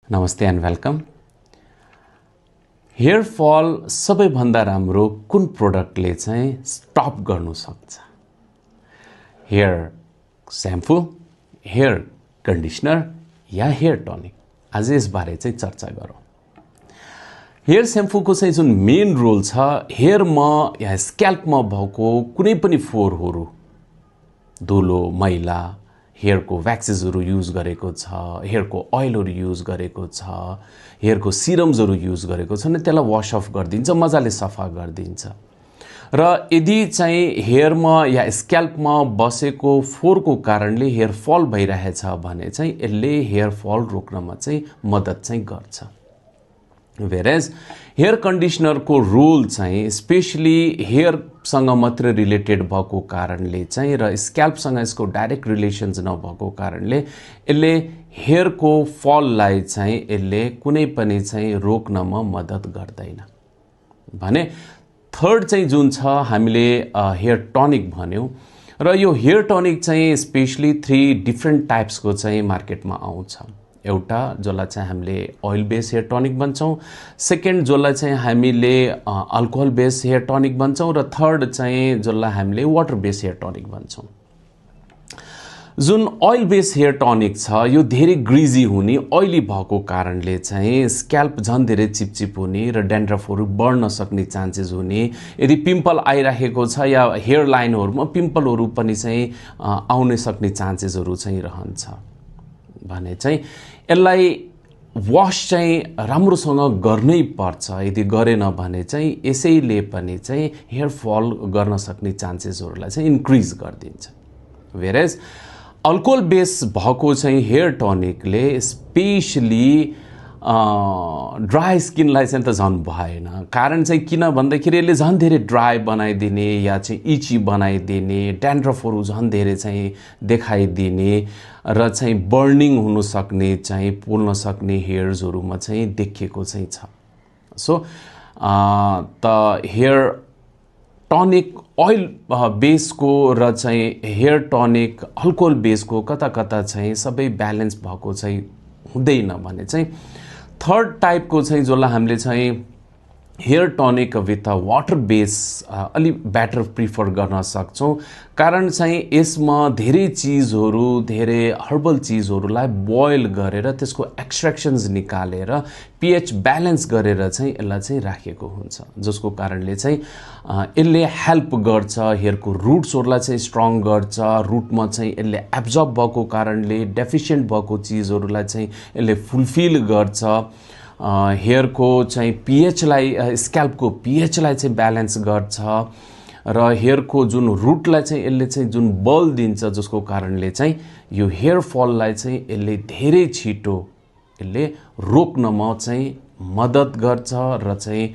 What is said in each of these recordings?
नमस्ते and welcome. Hair फल सबैभन्दा राम्रो कुन प्रोडक्टले चाहिँ स्टप गर्नु सक्छ? हेयर स्याम्पू, हेयर कन्डिसनर या हेयर टनिक? आज यसबारे चाहिँ चर्चा गरौँ। हेयर स्याम्पूको चाहिँ जुन मेन रोल छ, हेयरमा या स्क्याल्पमा भएको कुनै पनि फोहोरहरू, धुलो, मैला, हेयरको वैक्सेसहरू युज गरेको छ, हेयरको ऑयलहरू युज गरेको छ, हेयरको सिरम्सहरू युज गरेको छ नि, त्यसलाई वाश अफ गरिदिन्छ, मजाले सफा गरिदिन्छ। र यदि चाहिँ हेयरमा या स्क्याल्पमा बसेको फोहोरको कारणले हेयर फल भइरहेछ भने चाहिँ यसले हेयर फल रोक्नमा चाहिँ मद्दत चाहिँ गर्छ। वेरेज हेयर कन्डिसनरको रोल चाहिँ स्पेशली हेयरसँग मात्र रिलेटेड भएको कारणले चाहिँ र स्क्याल्पसँग यसको डाइरेक्ट रिलेसन्स नभएको कारणले यसले हेयरको फललाई चाहिँ यसले कुनै पनि चाहिँ रोक्नमा मद्दत गर्दैन। भने थर्ड चाहिँ जुन छ, हामीले हेयर टनिक भन्यौँ र यो हेयर टनिक चाहिँ स्पेशली 3 डिफ्रेन्ट टाइप्सको चाहिँ मार्केटमा आउँछ। एउटा जसलाई चाहिँ हामीले ऑयल बेस हेयर टनिक भन्छौँ, सेकेन्ड जसलाई चाहिँ हामीले अल्कोहल बेस हेयर टनिक भन्छौँ र थर्ड चाहिँ जसलाई हामीले वाटर बेस हेयर टनिक भन्छौँ। जुन ऑयल बेस हेयर टनिक छ यो धेरै ग्रिजी हुने, ऑयली भएको कारणले चाहिँ स्क्याल्प झन् धेरै चिपचिप हुने र ड्यान्ड्रफहरू बढ्न सक्ने चान्सेस हुने। यदि पिम्पल आइरहेको छ या हेयर लाइनहरूमा पिम्पलहरू पनि चाहिँ आउन सक्ने चान्सेसहरू चाहिँ रहन्छ भने चाहिँ यसलाई वाश चाहिँ राम्रोसँग गर्नै पर्छ। यदि गरेन भने चाहिँ यसैले पनि चाहिँ हेयर फल गर्न सक्ने चान्सेसहरूलाई चाहिँ इन्क्रिज गरिदिन्छ। वेरेज अल्कोहल बेस भएको चाहिँ हेयर टनिकले स्पेशली ड्राई स्किनलाई चाहिँ त झन् भएन। कारण चाहिँ किन भन्दाखेरि यसले झन् धेरै ड्राई बनाइदिने या चाहिँ इची बनाइदिने, ड्यान्ड्रफहरू झन् धेरै चाहिँ देखाइदिने र चाहिँ बर्निङ हुन सक्ने, चाहिँ पोल्न सक्ने हेयर्सहरूमा चाहिँ देखिएको चाहिँ छ। सो त हेयर टनिक ऑयल बेसको र चाहिँ हेयर टनिक अल्कोहल बेसको कता कता चाहिँ सबै ब्यालेन्स भएको चाहिँ हुँदैन भने चाहिँ थर्ड टाइपको चाहिँ जसलाई हामीले चाहिँ hair tonic with water base अलि बेटर प्रिफर गर्न सक्छौँ। कारण चाहिँ यसमा धेरै चिजहरू, धेरै हर्बल चिजहरूलाई बोइल गरेर त्यसको एक्सट्र्याक्सन्स निकालेर पीएच ब्यालेन्स गरेर चाहिँ यसलाई चाहिँ राखेको हुन्छ, जसको कारणले चाहिँ यसले हेल्प गर्छ, हेयरको रुट्सहरूलाई चाहिँ स्ट्रङ गर्छ। रुटमा चाहिँ यसले एब्जर्ब भएको कारणले डेफिसिएन्ट भएको चिजहरूलाई चाहिँ यसले फुलफिल गर्छ। हेयरको चाहिँ पीएचलाई, स्क्याल्पको पीएचलाई चाहिँ ब्यालेन्स गर्छ र हेयरको जुन रुटलाई चाहिँ यसले चाहिँ जुन बल दिन्छ, जसको कारणले चाहिँ यो हेयर फललाई चाहिँ यसले धेरै छिटो यसले रोक्नमा चाहिँ मद्दत गर्छ र चाहिँ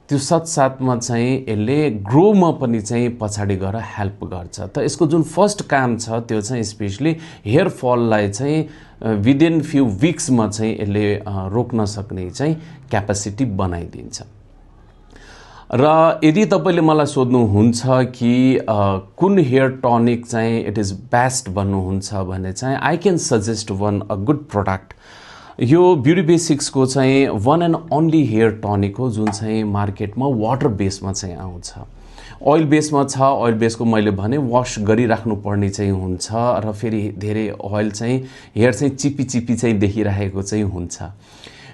त्यो साथसाथमा चाहिँ यसले ग्रोमा पनि चाहिँ पछाडि गएर हेल्प गर्छ। त यसको जुन फर्स्ट काम छ त्यो चाहिँ स्पेशली हेयर फललाई चाहिँ विदिन फ्यु विक्समा चाहिँ यसले रोक्न सक्ने चाहिँ क्यापेसिटी बनाइदिन्छ। र यदि तपाईले मलाई सोध्नुहुन्छ कि कुन हेयर टनिक चाहिँ इट इज बेस्ट भन्नुहुन्छ भने चाहिँ I can suggest one a good product. यो ब्युटी बेसिक्सको चाहिँ वन एन्ड ओन्ली हेयर टनिक हो जुन चाहिँ मार्केटमा वाटर बेसमा चाहिँ आउँछ। ऑयल बेसमा छ, ऑयल बेसको मैले भने वाश गरिराख्नु पर्ने चाहिँ हुन्छ र फेरि धेरै ऑयल चाहिँ हेयर चाहिँ चिपी चिपी चाहिँ देखिरहेको चाहिँ हुन्छ।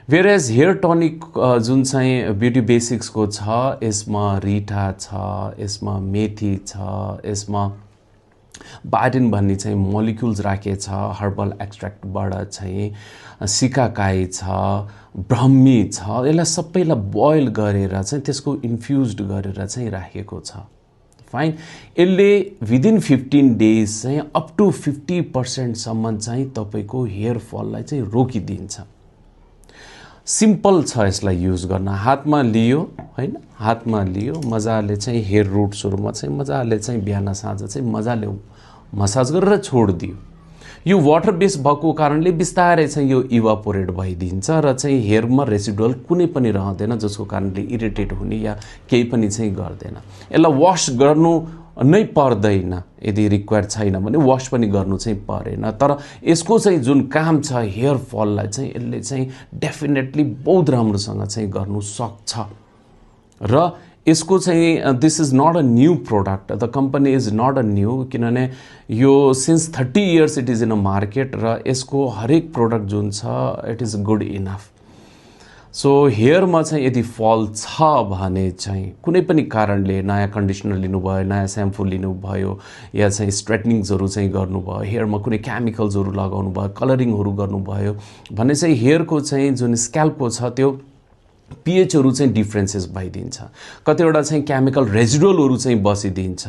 वेरेज हेयर टनिक जुन चाहिँ ब्युटी बेसिक्सको छ यसमा रिठा छ, यसमा मेथी छ, यसमा बायोटिन भन्ने चाहिँ मोलिक्युल्स राखेको छ, हर्बल एक्सट्र्याक्टबाट चाहिँ सिकाकाई छ, ब्रह्मी छ, यसलाई सबैलाई बोइल गरेर चाहिँ त्यसको इन्फ्युज्ड गरेर चाहिँ राखेको छ। फाइन, यसले विदिन 15 डेज चाहिँ अप टु 50% सम्म चाहिँ तपाईँको हेयर फललाई चाहिँ रोकिदिन्छ। सिम्पल छ यसलाई युज गर्न। हातमा लियो हैन, हातमा लियो मजाले चाहिँ हेयर रुट्सहरुमा चाहिँ मजाले चाहिँ बिहान साँझ चाहिँ मजाले मसाज गरेर छोडिदियो। यो वाटर बेस भएको कारणले बिस्तारै चाहिँ यो इभापोरेट भइदिन्छ र चाहिँ हेयरमा रेसिडुअल कुनै पनि रहँदैन, जसको कारणले इरिटेट हुने या केही पनि चाहिँ गर्दैन। यसलाई वाश गर्नु नै पर्दैन, यदि रिक्वायर छैन भने वास पनि गर्नु चाहिँ परेन। तर यसको चाहिँ जुन काम छ हेयर फललाई चाहिँ यसले चाहिँ डेफिनेटली बहुत राम्रोसँग चाहिँ गर्नु सक्छ। र यसको चाहिँ this is not a new product, the company is not a new, किनभने यो since 30 years it is in a market र यसको हरेक प्रोडक्ट जुन छ it is good enough. So हेयरमा चाहिँ यदि फल छ भने चाहिँ कुनै पनि कारणले नयाँ कन्डिसनर लिनुभयो, नयाँ स्याम्पू लिनुभयो या चाहिँ स्ट्रेटनिङ्सहरू चाहिँ गर्नुभयो, हेयरमा कुनै केमिकल्सहरू लगाउनु भयो, कलरिङहरू गर्नुभयो भने चाहिँ हेयरको चाहिँ जुन स्क्याल्पको छ त्यो पिएचहरू चाहिँ डिफ्रेन्सेस भइदिन्छ। कतिवटा चाहिँ केमिकल रेजिडुअलहरू चाहिँ बसिदिन्छ,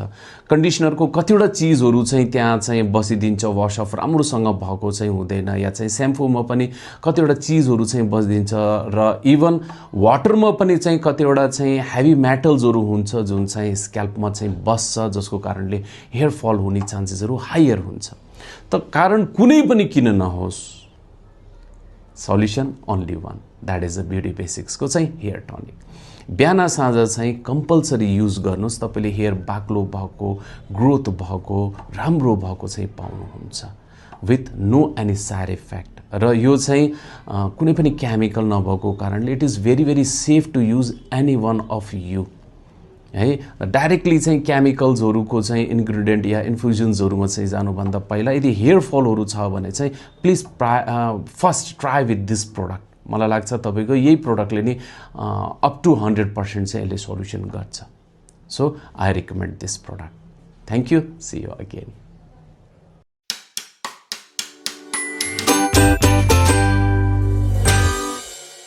कन्डिसनरको कतिवटा चिजहरू चाहिँ त्यहाँ चाहिँ बसिदिन्छ, वासअफ राम्रोसँग भएको चाहिँ हुँदैन, या चाहिँ स्याम्पूमा पनि कतिवटा चिजहरू चाहिँ बसिदिन्छ र इभन वाटरमा पनि चाहिँ कतिवटा चाहिँ हेभी मेटल्सहरू हुन्छ जुन चाहिँ स्क्याल्पमा चाहिँ बस्छ, जसको कारणले हेयर फल हुने चान्सेसहरू हायर हुन्छ। त कारण कुनै पनि किन नहोस्, solution only one, that is the beauty बेसिक्सको चाहिँ हेयर टनिक। बिहान साँझ चाहिँ कम्पलसरी युज गर्नुहोस्, तपाईँले हेयर बाक्लो भएको, ग्रोथ भएको, राम्रो भएको चाहिँ पाउनुहुन्छ with no any side effect. र यो चाहिँ कुनै पनि केमिकल नभएको कारणले it is very very safe to use any one of you है। डाइरेक्टली चाहिँ केमिकल्सहरूको चाहिँ इन्ग्रिडियन्ट या इन्फ्युजन्सहरूमा चाहिँ जानुभन्दा पहिला यदि हेयर फलहरू छ भने चाहिँ please first try with this product. मलाई लाग्छ तपाईँको यही प्रोडक्टले नि अप टु 100% चाहिँ यसले सोल्युसन गर्छ। So I recommend this product. Thank you, see you again.